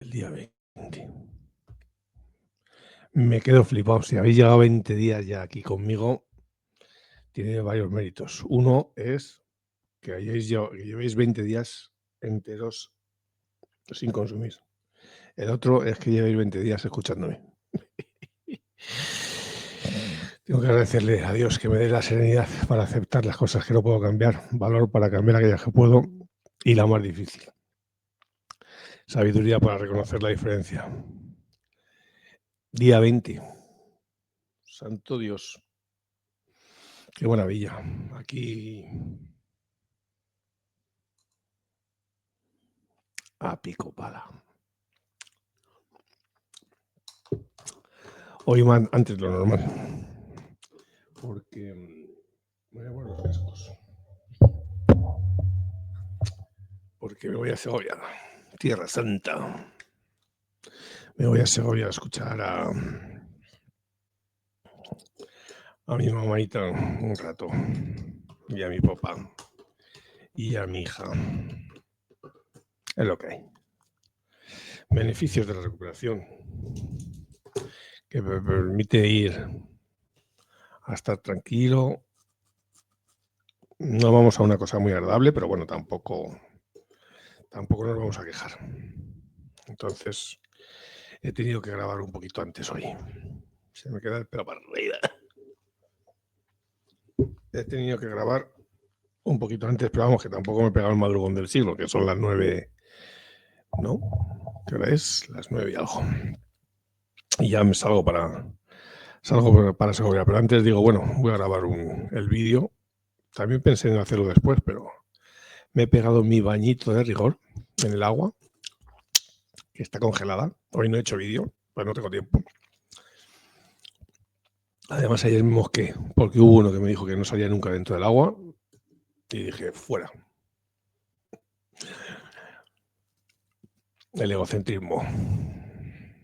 El día 20. Me quedo flipado. Si habéis llegado 20 días ya aquí conmigo, tiene varios méritos. Uno es que llevéis 20 días enteros sin consumir. El otro es que llevéis 20 días escuchándome. Tengo que agradecerle a Dios que me dé la serenidad para aceptar las cosas que no puedo cambiar, valor para cambiar aquellas que puedo y la más difícil. Sabiduría para reconocer la diferencia. Día 20. Santo Dios. Qué maravilla. Aquí a pico pala. Hoy antes de lo normal. Porque me voy a poner los cascos. Porque me voy a Segovia, Tierra Santa. Me voy a Segovia a escuchar a mi mamaita un rato. Y a mi papá. Y a mi hija. Es lo que hay. Beneficios de la recuperación. Que me permite ir a estar tranquilo. No vamos a una cosa muy agradable, pero bueno, tampoco nos vamos a quejar. Entonces, he tenido que grabar un poquito antes hoy. Se me queda el pelo para arriba. He tenido que grabar un poquito antes, pero vamos, que tampoco me he pegado el madrugón del siglo, que son las 9, ¿no? ¿Qué hora es? Las 9 y algo. Y ya me salgo para Segovia. Pero antes digo, bueno, voy a grabar el vídeo. También pensé en hacerlo después, pero me he pegado mi bañito de rigor en el agua, que está congelada. Hoy no he hecho vídeo, pues no tengo tiempo. Además, ayer me mosqué, porque hubo uno que me dijo que no salía nunca dentro del agua. Y dije, fuera. El egocentrismo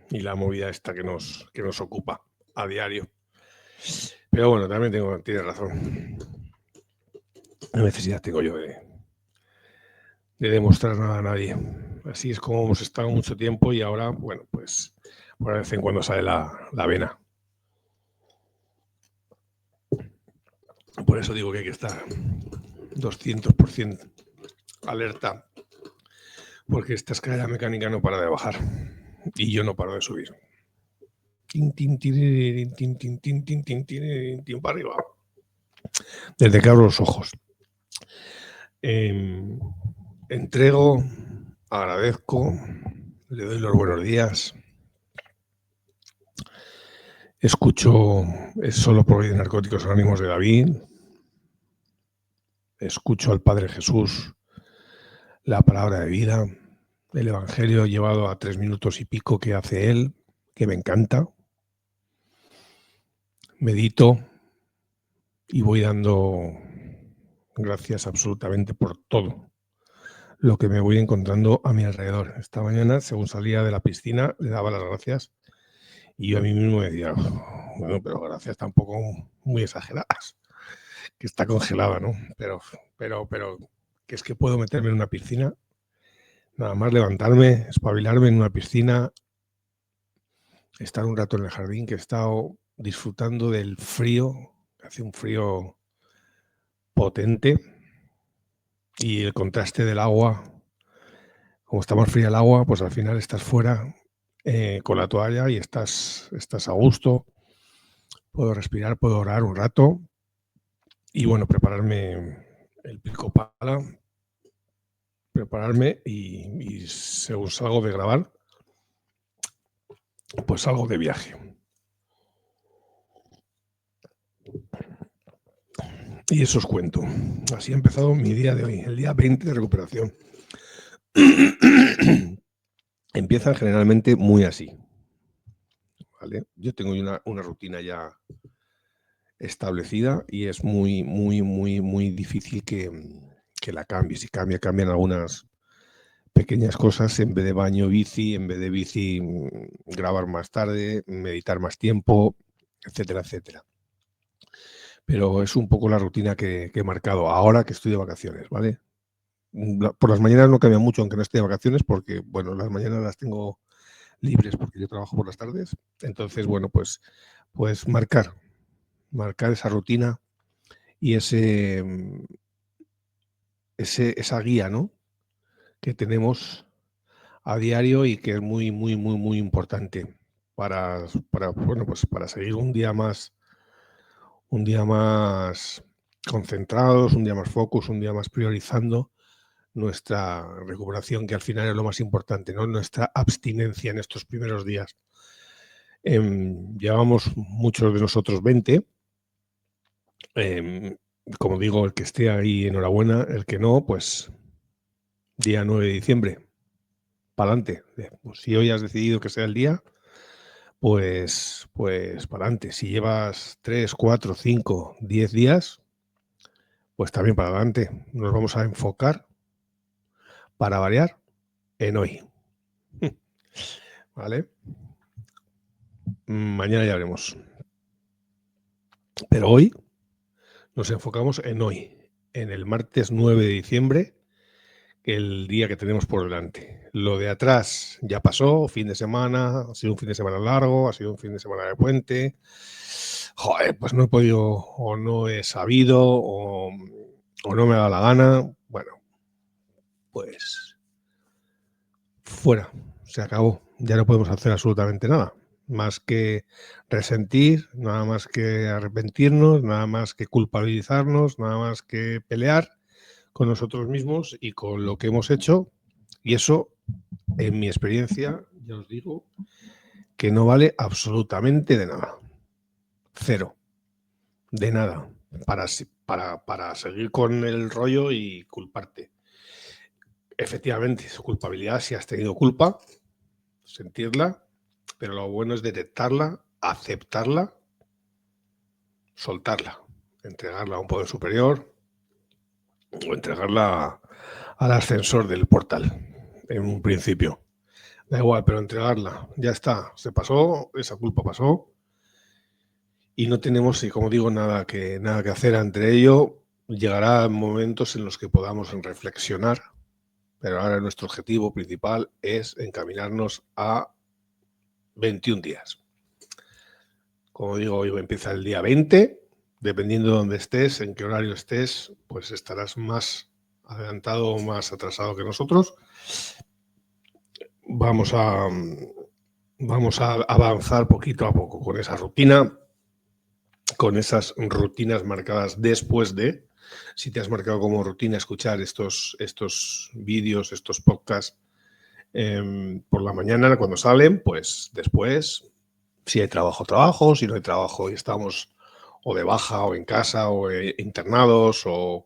y la movida esta que nos ocupa a diario. Pero bueno, también tiene razón. La necesidad tengo yo de demostrar nada a nadie. Así es como hemos estado mucho tiempo y ahora, bueno, pues por vez en cuando sale la vena. Por eso digo que hay que estar 200% alerta, porque esta escalera mecánica no para de bajar y yo no paro de subir. Tin, tin, tin, tin, tin, tin, tin, tin, tin, tin, para arriba. Desde que abro los ojos. Entrego, agradezco, le doy los buenos días. Escucho Solo por hoy de Narcóticos Anónimos de David. Escucho al Padre Jesús, la palabra de vida, el Evangelio llevado a 3 minutos y pico que hace él, que me encanta. Medito y voy dando gracias absolutamente por todo lo que me voy encontrando a mi alrededor. Esta mañana, según salía de la piscina, le daba las gracias y yo a mí mismo me decía, bueno, pero gracias tampoco muy exageradas, que está congelada, ¿no? Pero que es que puedo meterme en una piscina, nada más levantarme, espabilarme en una piscina, estar un rato en el jardín, que he estado disfrutando del frío, hace un frío potente, y el contraste del agua, como está más fría el agua, pues al final estás fuera con la toalla y estás a gusto. Puedo respirar, puedo orar un rato y bueno, prepararme el pico pala, prepararme y según salgo de grabar, pues salgo de viaje. Y eso os cuento. Así ha empezado mi día de hoy, el día 20 de recuperación. Empiezan generalmente muy así, ¿vale? Yo tengo una rutina ya establecida y es muy, muy, muy, muy difícil que la cambie. Si cambian algunas pequeñas cosas, en vez de baño, bici, en vez de bici, grabar más tarde, meditar más tiempo, etcétera, etcétera. Pero es un poco la rutina que he marcado ahora que estoy de vacaciones, ¿vale? Por las mañanas no cambia mucho, aunque no esté de vacaciones, porque, bueno, las mañanas las tengo libres porque yo trabajo por las tardes. Entonces, bueno, pues marcar esa rutina y esa guía, ¿no?, que tenemos a diario y que es muy, muy, muy, muy importante bueno, pues para seguir un día más concentrados, un día más focus, un día más priorizando nuestra recuperación, que al final es lo más importante, ¿no?, nuestra abstinencia en estos primeros días. Llevamos muchos de nosotros 20. Como digo, el que esté ahí, enhorabuena. El que no, pues día 9 de diciembre, pa'lante. Pues si hoy has decidido que sea el día, pues pa'lante. Si llevas 3, 4, 5, 10 días, pues también para adelante. Nos vamos a enfocar, para variar, en hoy. ¿Vale? Mañana ya veremos. Pero hoy nos enfocamos en hoy, en el martes 9 de diciembre, el día que tenemos por delante. Lo de atrás ya pasó, fin de semana, ha sido un fin de semana largo, ha sido un fin de semana de puente. Joder, pues no he podido, o no he sabido, o no me ha dado la gana. Bueno, pues fuera, se acabó. Ya no podemos hacer absolutamente nada. Más que resentir, nada más que arrepentirnos, nada más que culpabilizarnos, nada más que pelear con nosotros mismos y con lo que hemos hecho. Y eso, en mi experiencia, ya os digo, que no vale absolutamente de nada. Cero. De nada. Para seguir con el rollo y culparte. Efectivamente, su culpabilidad, si has tenido culpa, sentirla, pero lo bueno es detectarla, aceptarla, soltarla, entregarla a un poder superior o entregarla al ascensor del portal, en un principio. Da igual, pero entregarla, ya está, se pasó, esa culpa pasó y no tenemos, y como digo, nada que hacer ante ello. Llegará momentos en los que podamos reflexionar, pero ahora nuestro objetivo principal es encaminarnos a 21 días. Como digo, hoy empieza el día 20, dependiendo de dónde estés, en qué horario estés, pues estarás más adelantado o más atrasado que nosotros. Vamos a avanzar poquito a poco con esa rutina, con esas rutinas marcadas después de. Si te has marcado como rutina escuchar estos vídeos, estos podcasts por la mañana cuando salen, pues después, si hay trabajo, si no hay trabajo y estamos o de baja o en casa o internados o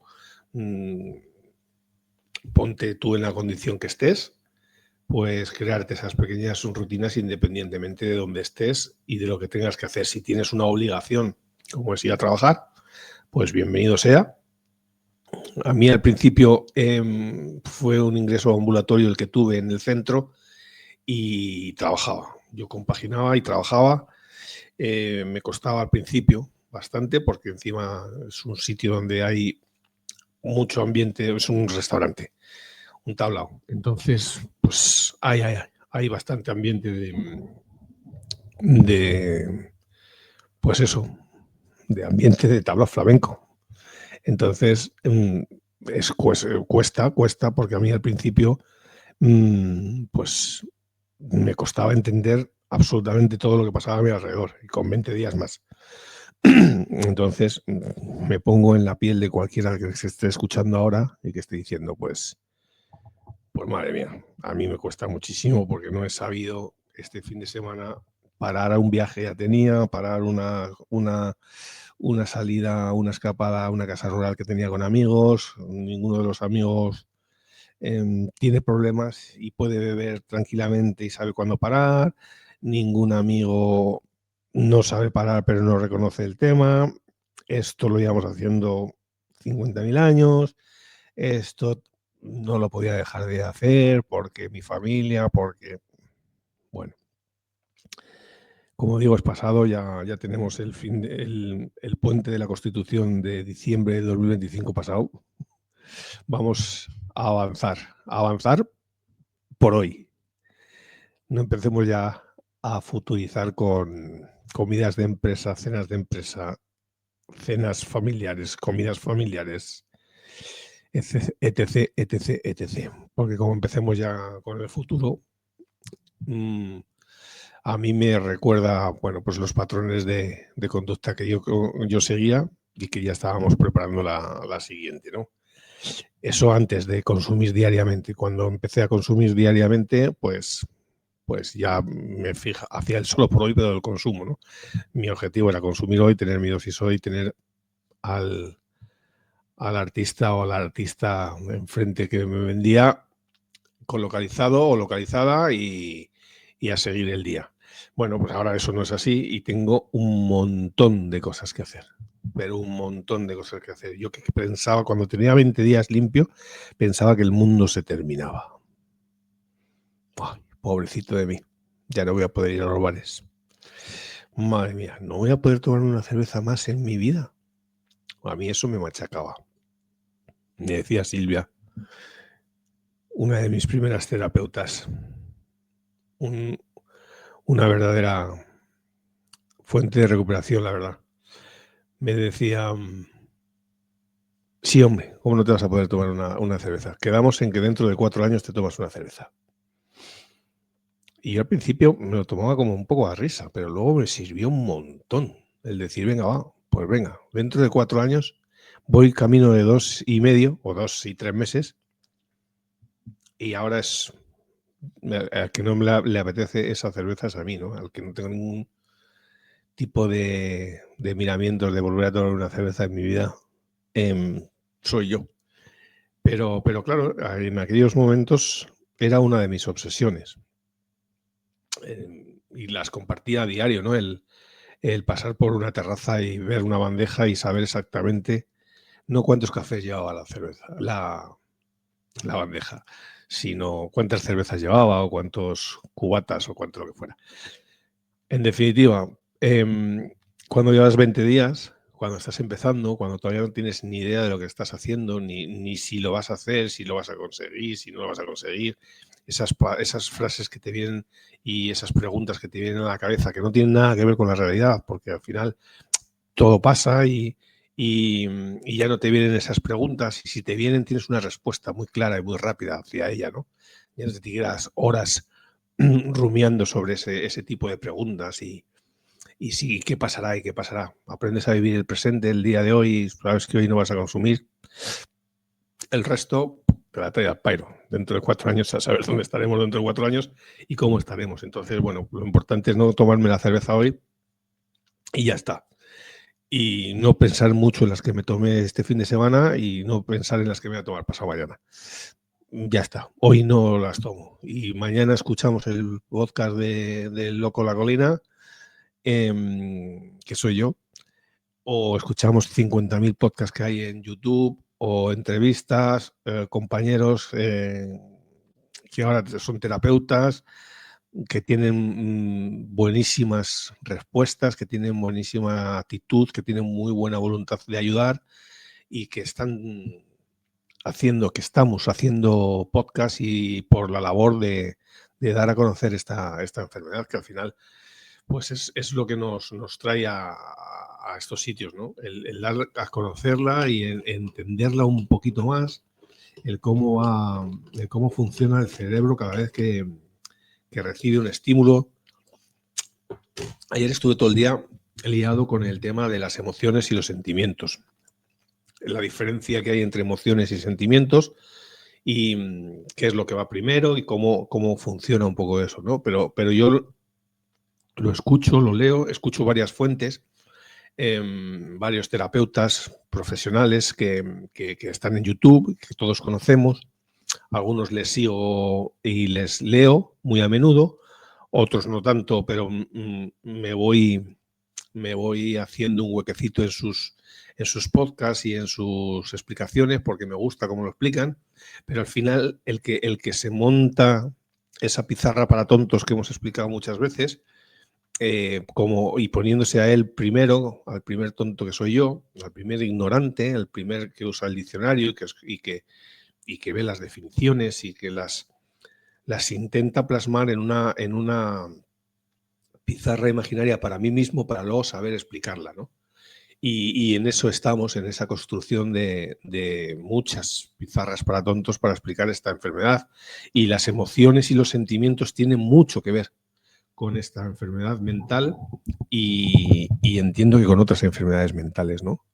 ponte tú en la condición que estés, pues crearte esas pequeñas rutinas independientemente de dónde estés y de lo que tengas que hacer. Si tienes una obligación, como es ir a trabajar, pues bienvenido sea. A mí al principio fue un ingreso ambulatorio el que tuve en el centro y trabajaba. Yo compaginaba y trabajaba. Me costaba al principio bastante porque encima es un sitio donde hay mucho ambiente, es un restaurante, un tablao. Entonces, pues hay bastante ambiente de pues eso, de ambiente de tablao flamenco. Entonces, cuesta porque a mí al principio pues me costaba entender absolutamente todo lo que pasaba a mi alrededor, y con 20 días más. Entonces, me pongo en la piel de cualquiera que se esté escuchando ahora y que esté diciendo, pues madre mía, a mí me cuesta muchísimo porque no he sabido este fin de semana parar a un viaje ya tenía, parar una salida, una escapada a una casa rural que tenía con amigos. Ninguno de los amigos tiene problemas y puede beber tranquilamente y sabe cuándo parar. Ningún amigo no sabe parar pero no reconoce el tema. Esto lo íbamos haciendo 50.000 años. Esto no lo podía dejar de hacer porque mi familia, porque, bueno, como digo, es pasado, ya tenemos el puente de la Constitución de diciembre de 2025 pasado. Vamos a avanzar por hoy. no empecemos ya a futurizar con comidas de empresa, cenas de empresa, cenas familiares, comidas familiares, etc, etc, etc, etc. Porque como empecemos ya con el futuro, a mí me recuerda, bueno, pues los patrones de conducta que yo seguía y que ya estábamos preparando la siguiente, ¿no? Eso antes de consumir diariamente. Cuando empecé a consumir diariamente, pues ya me hacía el solo por hoy, pero del consumo, ¿no? Mi objetivo era consumir hoy, tener mi dosis hoy, tener al artista o a la artista enfrente que me vendía localizado o localizada y a seguir el día. Bueno, pues ahora eso no es así y tengo un montón de cosas que hacer, pero un montón de cosas que hacer. Yo que pensaba, cuando tenía 20 días limpio, pensaba que el mundo se terminaba. Ay, pobrecito de mí, ya no voy a poder ir a los bares. Madre mía, no voy a poder tomar una cerveza más en mi vida. A mí eso me machacaba. Me decía Silvia, una de mis primeras terapeutas, una verdadera fuente de recuperación, la verdad. Me decía, sí, hombre, ¿cómo no te vas a poder tomar una cerveza? Quedamos en que dentro de 4 años te tomas una cerveza. Y yo al principio me lo tomaba como un poco a risa, pero luego me sirvió un montón el decir, venga, va, pues venga, dentro de 4 años voy camino de 2 y medio o 2 y 3 meses y ahora es, al que no le apetece esa cerveza es a mí, ¿no? Al que no tengo ningún tipo de miramientos de volver a tomar una cerveza en mi vida, soy yo. Pero claro, en aquellos momentos era una de mis obsesiones. Y las compartía a diario, ¿no? El pasar por una terraza y ver una bandeja y saber exactamente no cuántos cafés llevaba la cerveza, la bandeja, sino cuántas cervezas llevaba o cuántos cubatas o cuánto lo que fuera. En definitiva, cuando llevas 20 días, cuando estás empezando, cuando todavía no tienes ni idea de lo que estás haciendo, ni si lo vas a hacer, si lo vas a conseguir, si no lo vas a conseguir, esas frases que te vienen y esas preguntas que te vienen a la cabeza que no tienen nada que ver con la realidad, porque al final todo pasa y ya no te vienen esas preguntas, y si te vienen tienes una respuesta muy clara y muy rápida hacia ella, ¿no? Ya no te tiras horas rumiando sobre ese tipo de preguntas y sí, ¿qué pasará y qué pasará? Aprendes a vivir el presente, el día de hoy, sabes que hoy no vas a consumir. El resto te la trae al pairo. Dentro de 4 años a saber dónde estaremos dentro de 4 años y cómo estaremos. Entonces, bueno, lo importante es no tomarme la cerveza hoy y ya está. Y no pensar mucho en las que me tomé este fin de semana y no pensar en las que me voy a tomar pasado mañana. Ya está, hoy no las tomo. Y mañana escuchamos el podcast de Loco La Colina, que soy yo, o escuchamos 50.000 podcasts que hay en YouTube, o entrevistas, compañeros que ahora son terapeutas, que tienen buenísimas respuestas, que tienen buenísima actitud, que tienen muy buena voluntad de ayudar y que estamos haciendo podcast y por la labor de dar a conocer esta enfermedad, que al final pues es lo que nos trae a estos sitios, ¿no? El dar a conocerla y entenderla un poquito más, el cómo funciona el cerebro cada vez que recibe un estímulo. Ayer estuve todo el día liado con el tema de las emociones y los sentimientos, la diferencia que hay entre emociones y sentimientos y qué es lo que va primero y cómo funciona un poco eso, ¿no? Pero yo lo escucho, lo leo, escucho varias fuentes, varios terapeutas profesionales que están en YouTube, que todos conocemos. Algunos les sigo y les leo muy a menudo, otros no tanto, pero me voy haciendo un huequecito en sus podcasts y en sus explicaciones porque me gusta cómo lo explican, pero al final el que se monta esa pizarra para tontos que hemos explicado muchas veces, y poniéndose a él primero, al primer tonto que soy yo, al primer ignorante, al primer que usa el diccionario y que ve las definiciones y que las las intenta plasmar en una pizarra imaginaria para mí mismo, para luego saber explicarla, ¿no? Y en eso estamos, en esa construcción de muchas pizarras para tontos para explicar esta enfermedad. Y las emociones y los sentimientos tienen mucho que ver con esta enfermedad mental y entiendo que con otras enfermedades mentales, ¿no?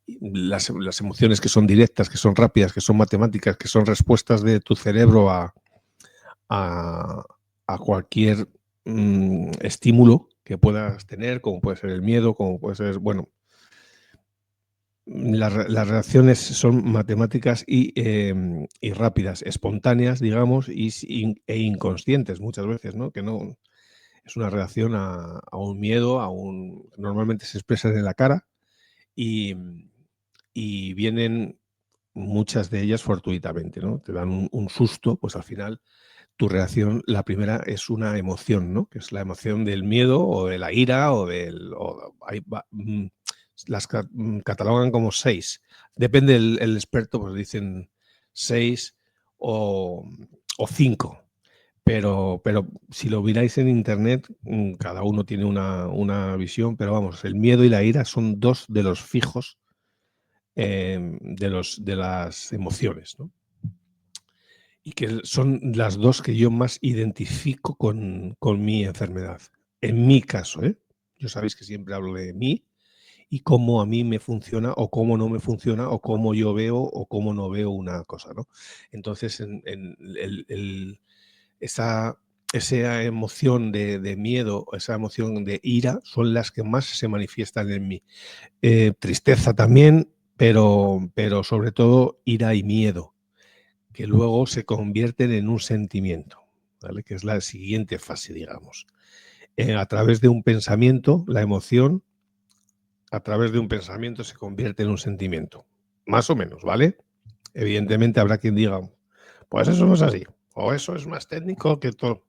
Las emociones que son directas, que son rápidas, que son matemáticas, que son respuestas de tu cerebro a, a cualquier estímulo que puedas tener, como puede ser el miedo, como puede ser, bueno, las reacciones son matemáticas y rápidas, espontáneas, digamos, e inconscientes muchas veces, ¿no? Que no es una reacción a un miedo, normalmente se expresan en la cara y, y vienen muchas de ellas fortuitamente, ¿no? Te dan un susto, pues al final tu reacción, la primera es una emoción, ¿no? Que es la emoción del miedo o de la ira o del... las catalogan como 6. Depende el experto, pues dicen 6 o 5. Pero si lo miráis en internet, cada uno tiene una visión, pero vamos, el miedo y la ira son dos de los fijos de las emociones, ¿no? Y que son las dos que yo más identifico con mi enfermedad. En mi caso, ¿eh? Yo sabéis que siempre hablo de mí y cómo a mí me funciona o cómo no me funciona o cómo yo veo o cómo no veo una cosa, ¿no? Entonces, esa emoción de miedo, esa emoción de ira son las que más se manifiestan en mí. Tristeza también, pero sobre todo ira y miedo, que luego se convierten en un sentimiento, ¿vale? Que es la siguiente fase, digamos. A través de un pensamiento, la emoción, a través de un pensamiento se convierte en un sentimiento. Más o menos, ¿vale? Evidentemente habrá quien diga, pues eso no es así, o eso es más técnico que todo.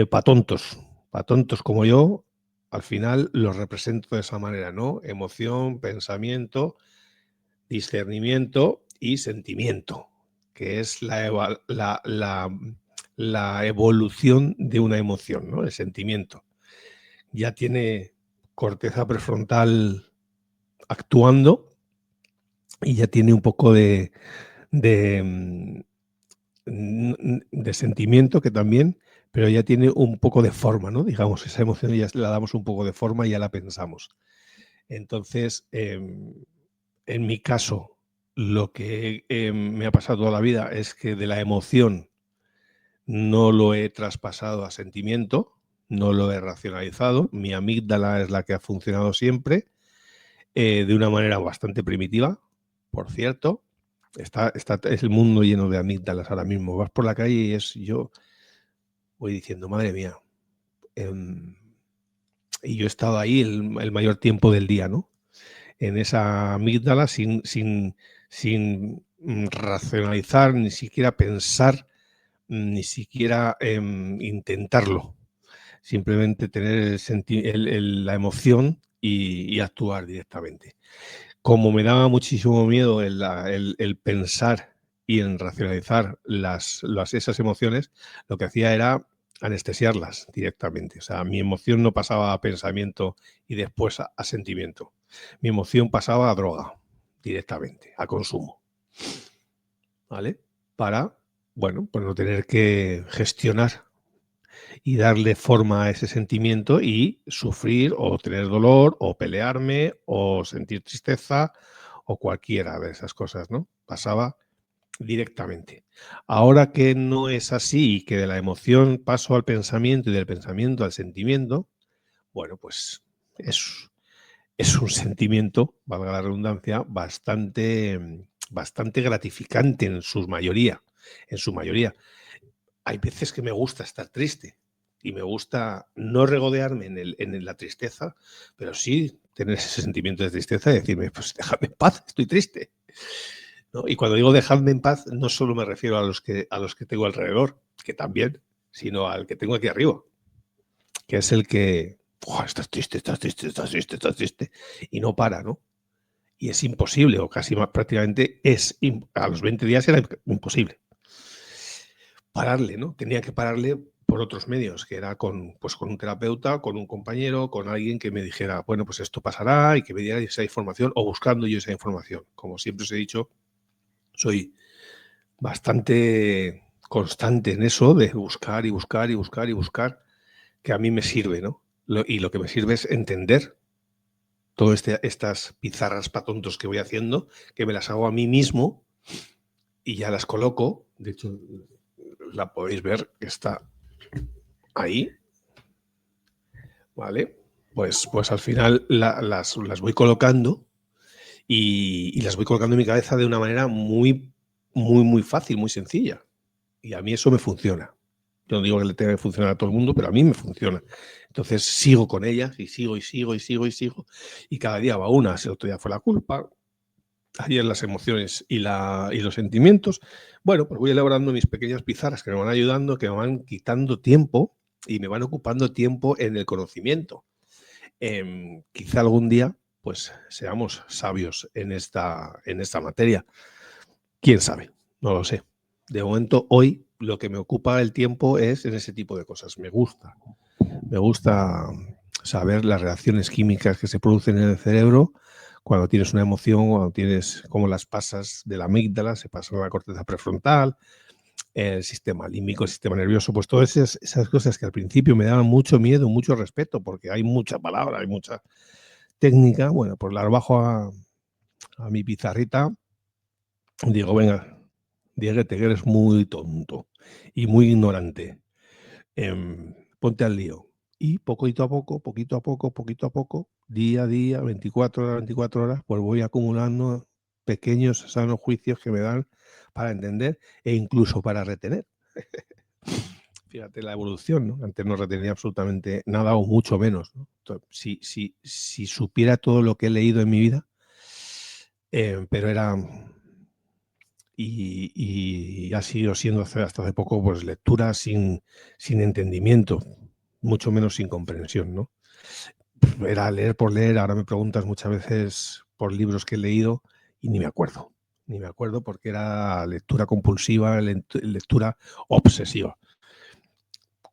Pa' tontos como yo, al final los represento de esa manera, ¿no? Emoción, pensamiento, discernimiento y sentimiento, que es la evolución de una emoción, ¿no? El sentimiento. Ya tiene corteza prefrontal actuando y ya tiene un poco de, de sentimiento que también, pero ya tiene un poco de forma, ¿no? Digamos, esa emoción ya la damos un poco de forma y ya la pensamos. Entonces, en mi caso, lo que me ha pasado toda la vida es que de la emoción no lo he traspasado a sentimiento, no lo he racionalizado. Mi amígdala es la que ha funcionado siempre, de una manera bastante primitiva, por cierto. Es el mundo lleno de amígdalas ahora mismo. Vas por la calle y yo voy diciendo, madre mía. Y yo he estado ahí el mayor tiempo del día, ¿no? En esa amígdala sin racionalizar, ni siquiera pensar, ni siquiera intentarlo. Simplemente tener la emoción y actuar directamente. Como me daba muchísimo miedo el pensar y en racionalizar esas emociones, lo que hacía era anestesiarlas directamente. O sea, mi emoción no pasaba a pensamiento y después a sentimiento. Mi emoción pasaba a droga directamente, a consumo. ¿Vale? Para, bueno, pues no tener que gestionar y darle forma a ese sentimiento y sufrir o tener dolor o pelearme o sentir tristeza o cualquiera de esas cosas, ¿no? Pasaba directamente. Ahora que no es así y que de la emoción paso al pensamiento y del pensamiento al sentimiento, bueno, pues es un sentimiento, valga la redundancia, bastante gratificante en su mayoría. En su mayoría. Hay veces que me gusta estar triste y me gusta no regodearme en la tristeza, pero sí tener ese sentimiento de tristeza y decirme, pues déjame en paz, estoy triste, ¿no? Y cuando digo dejadme en paz, no solo me refiero a los que tengo alrededor, que también, sino al que tengo aquí arriba, que es el que, estás triste, estás triste, estás triste, estás triste, y no para, ¿no? Y es imposible, o casi más prácticamente a los 20 días era imposible. pararle, ¿no? Tenía que pararle por otros medios, que era con un terapeuta, con un compañero, con alguien que me dijera, bueno, pues esto pasará y que me diera esa información o buscando yo esa información. Como siempre os he dicho, soy bastante constante en eso de buscar y buscar y buscar y buscar, que a mí me sirve, ¿no? Y lo que me sirve es entender todas estas pizarras para tontos que voy haciendo, que me las hago a mí mismo y ya las coloco. De hecho, la podéis ver que está ahí, ¿vale? Pues al final las voy colocando y las voy colocando en mi cabeza de una manera muy, muy, muy fácil, muy sencilla. Y a mí eso me funciona. Yo no digo que le tenga que funcionar a todo el mundo, pero a mí me funciona. Entonces sigo con ellas y sigo y sigo y sigo y sigo. Y cada día va una. El otro día fue la culpa, ayer las emociones y los sentimientos. Bueno, pues voy elaborando mis pequeñas pizarras que me van ayudando, que me van quitando tiempo y me van ocupando tiempo en el conocimiento. Quizá algún día pues seamos sabios en esta materia. ¿Quién sabe? No lo sé. De momento, hoy lo que me ocupa el tiempo es en ese tipo de cosas. Me gusta saber las reacciones químicas que se producen en el cerebro cuando tienes una emoción, cuando tienes cómo las pasas de la amígdala, se pasan a la corteza prefrontal, el sistema límbico, el sistema nervioso, pues todas esas cosas que al principio me daban mucho miedo, mucho respeto, porque hay mucha palabra, hay mucha técnica. Bueno, pues las bajo a mi pizarrita. Digo, venga, Dieguete, que eres muy tonto y muy ignorante. Ponte al lío. Y poquito a poco, poquito a poco, poquito a poco, día a día, 24 horas, pues voy acumulando pequeños sanos juicios que me dan para entender e incluso para retener. Fíjate la evolución, ¿no? Antes no retenía absolutamente nada o mucho menos, ¿no? Si supiera todo lo que he leído en mi vida, pero era... Y ha sido siendo hasta hace poco pues lectura sin entendimiento, mucho menos sin comprensión, ¿no? Era leer por leer. Ahora me preguntas muchas veces por libros que he leído y ni me acuerdo porque era lectura compulsiva, lectura obsesiva.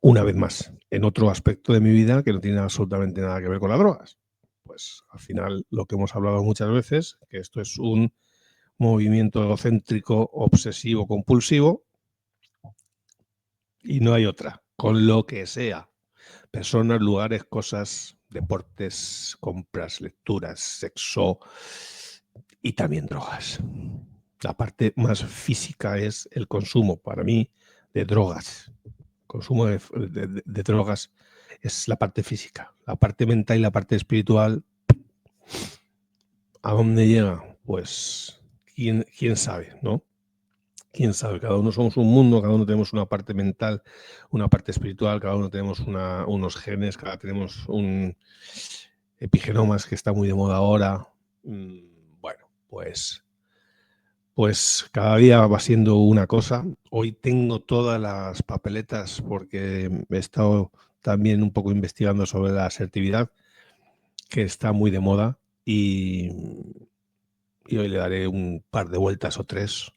Una vez más, en otro aspecto de mi vida que no tiene absolutamente nada que ver con las drogas. Pues al final lo que hemos hablado muchas veces, que esto es un movimiento egocéntrico, obsesivo, compulsivo, y no hay otra, con lo que sea. Personas, lugares, cosas, deportes, compras, lecturas, sexo y también drogas. La parte más física es el consumo, para mí, de drogas. Consumo de drogas es la parte física. La parte mental y la parte espiritual, ¿a dónde llega? Pues quién sabe, ¿no? Quién sabe, cada uno somos un mundo, cada uno tenemos una parte mental, una parte espiritual, cada uno tenemos unos genes, cada tenemos un epigenomas que está muy de moda ahora. Bueno, pues cada día va siendo una cosa. Hoy tengo todas las papeletas porque he estado también un poco investigando sobre la asertividad, que está muy de moda, y hoy le daré un par de vueltas o 3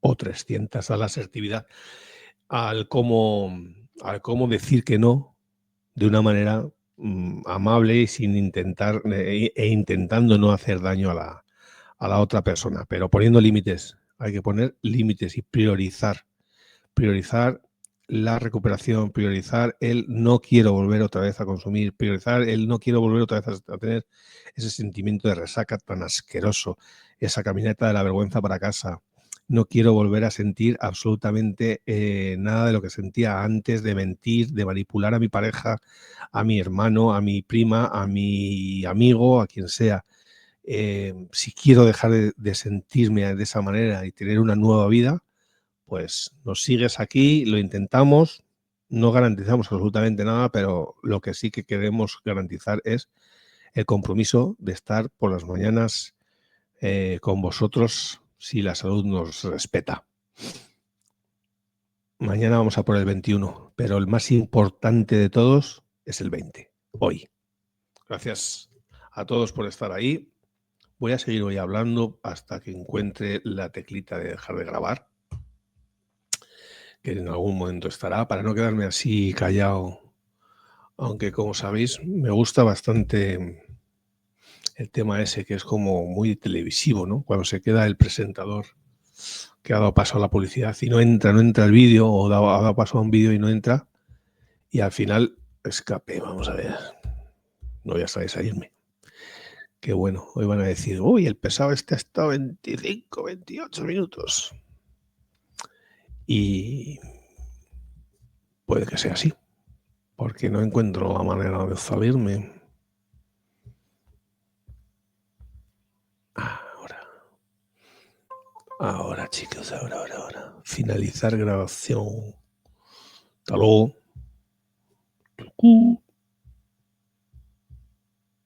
o 300 a la asertividad, al cómo decir que no de una manera amable y sin intentar intentando no hacer daño a la otra persona, pero poniendo límites. Hay que poner límites y priorizar la recuperación, priorizar el no quiero volver otra vez a consumir, priorizar el no quiero volver otra vez a tener ese sentimiento de resaca tan asqueroso, esa caminata de la vergüenza para casa. No quiero volver a sentir absolutamente nada de lo que sentía antes, de mentir, de manipular a mi pareja, a mi hermano, a mi prima, a mi amigo, a quien sea. Si quiero dejar de sentirme de esa manera y tener una nueva vida, pues nos sigues aquí, lo intentamos, no garantizamos absolutamente nada, pero lo que sí que queremos garantizar es el compromiso de estar por las mañanas con vosotros si la salud nos respeta. Mañana vamos a por el 21, pero el más importante de todos es el 20, hoy. Gracias a todos por estar ahí. Voy a seguir hoy hablando hasta que encuentre la teclita de dejar de grabar. que en algún momento estará, para no quedarme así callado. Aunque, como sabéis, me gusta bastante el tema ese, que es como muy televisivo, ¿no? Cuando se queda el presentador que ha dado paso a la publicidad y no entra el vídeo, o ha dado paso a un vídeo y no entra, y al final escape, vamos a ver. No voy a salirme. Que bueno, hoy van a decir, uy, el pesado este ha estado 25, 28 minutos. Y puede que sea así, porque no encuentro la manera de salirme. Ahora, chicos, ahora. Finalizar grabación. Hasta luego.